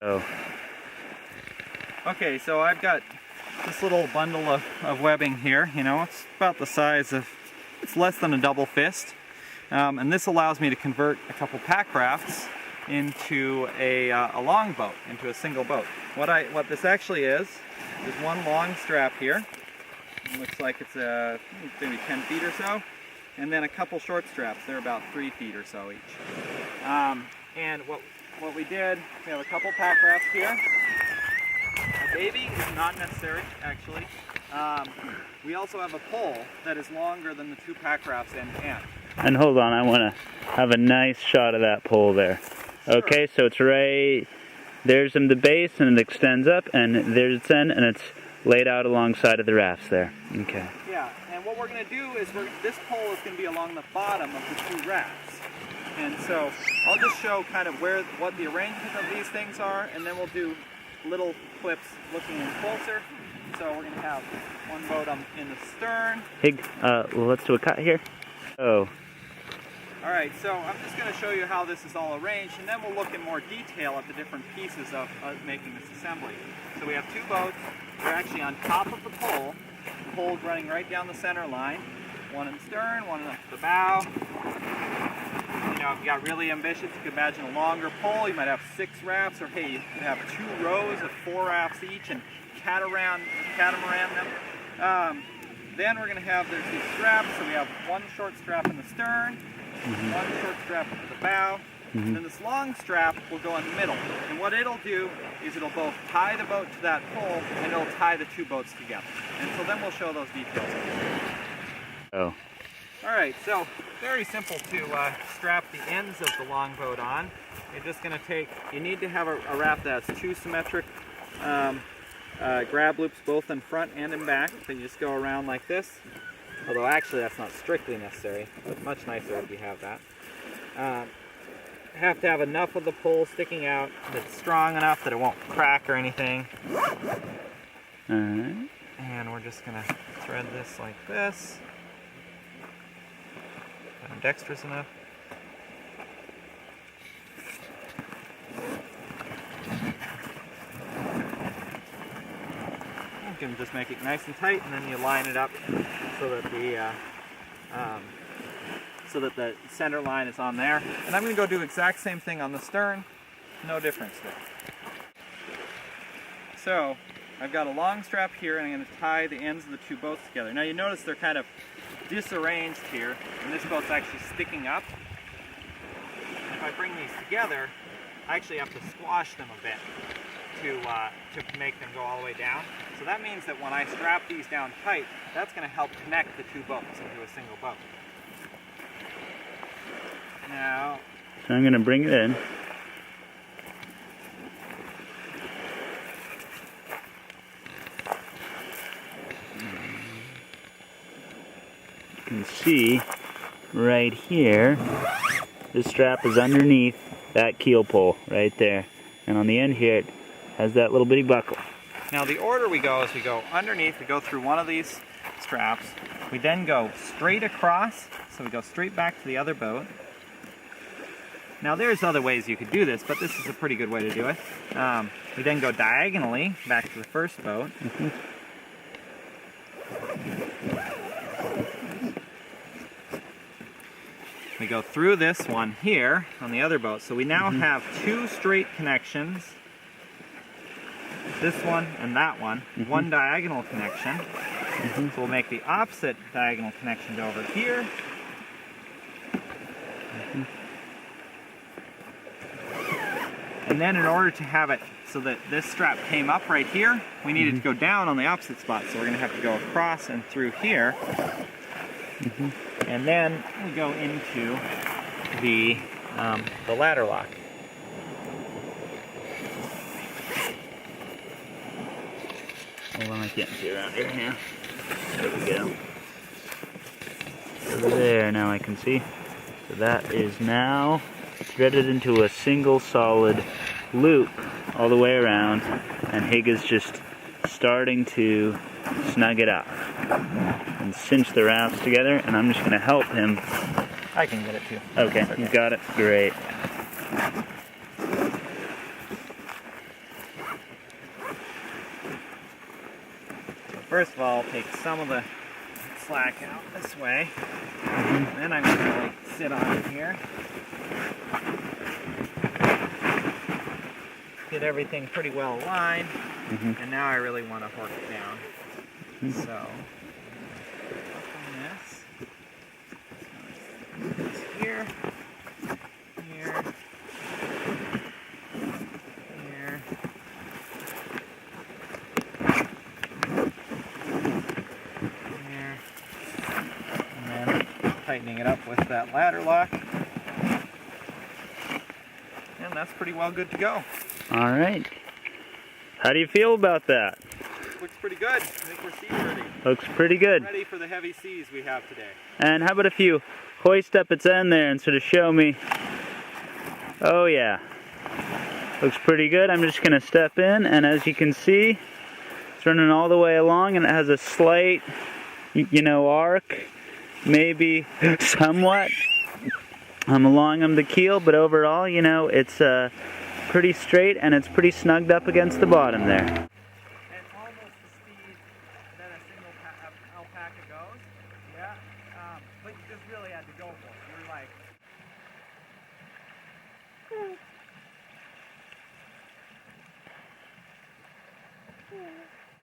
Oh. Okay, so I've got this little bundle of webbing here. You know, it's about the size of, it's less than a double fist. And this allows me to convert a couple pack rafts into a longboat, into a single boat. What this actually is one long strap here. It looks like it's maybe 10 feet or so. And then a couple short straps. They're about 3 feet or so each. And what we did, we have a couple pack rafts here. A baby is not necessary, actually. We also have a pole that is longer than the 2 pack rafts end to end. And hold on, I want to have a nice shot of that pole there. Sure. Okay, so it's right, there's the base and it extends up, and there's its end, and it's laid out alongside of the rafts there. Okay. Yeah, and what we're going to do is this pole is going to be along the bottom of the 2 rafts. And so I'll just show kind of what the arrangement of these things are, and then we'll do little clips looking in closer. So we're going to have one boat in the stern. Hig, well, let's do a cut here. Oh. Alright, so I'm just going to show you how this is all arranged, and then we'll look in more detail at the different pieces of making this assembly. So we have 2 boats. They're actually on top of the pole running right down the center line. One in the stern, one in the bow. You know, if you got really ambitious, you could imagine a longer pole. You might have 6 rafts, or hey, you could have 2 rows of 4 rafts each and catamaran them. Then we're going to have these straps. So we have one short strap in the stern, one short strap at the bow, and then this long strap will go in the middle. And what it'll do is it'll both tie the boat to that pole, and it'll tie the 2 boats together. And so then we'll show those details. Oh. Alright, so very simple to strap the ends of the longboat on. You're just going to take, you need to have a raft that has 2 symmetric grab loops both in front and in back. So you just go around like this. Although actually that's not strictly necessary. It's much nicer if you have that. Have to have enough of the pole sticking out that's strong enough that it won't crack or anything. And we're just going to thread this like this. I'm dexterous enough. You can just make it nice and tight, and then you line it up so that the center line is on there. And I'm going to go do the exact same thing on the stern. No difference there. So I've got a long strap here, and I'm going to tie the ends of the 2 boats together. Now you notice they're kind of disarranged here, and this boat's actually sticking up. If I bring these together, I actually have to squash them a bit to make them go all the way down. So that means that when I strap these down tight, that's going to help connect the 2 boats into a single boat. Now, so I'm going to bring it in. You can see right here, the strap is underneath that keel pole right there. And on the end here, it has that little bitty buckle. Now the order we go is we go underneath, we go through one of these straps, we then go straight across, so we go straight back to the other boat. Now there's other ways you could do this, but this is a pretty good way to do it. We then go diagonally back to the first boat. We go through this one here on the other boat, so we now have 2 straight connections. This one and that one, one diagonal connection. So we'll make the opposite diagonal connection over here. And then in order to have it so that this strap came up right here, we needed to go down on the opposite spot. So we're going to have to go across and through here. And then we go into the ladder lock. Hold on, I can't see around here now. There we go. There, now I can see. So that is now threaded into a single solid loop all the way around, and Hig is just starting to snug it up and cinch the rafts together, and I'm just going to help him. I can get it too. Okay, you got it. Great. First of all, I'll take some of the slack out this way. Then I'm going to like sit on it here. Get everything pretty well aligned. And now I really want to hork it down. So, up on this. Here. Here. Here. Here. And then tightening it up with that ladder lock. And that's pretty well good to go. All right. How do you feel about that? Looks pretty good. I think we're sea ready. Looks pretty good. Ready for the heavy seas we have today. And how about if you hoist up its end there and sort of show me? Oh yeah. Looks pretty good. I'm just going to step in, and as you can see, it's running all the way along, and it has a slight, arc, maybe somewhat along the keel, but overall, it's pretty straight, and it's pretty snugged up against the bottom there.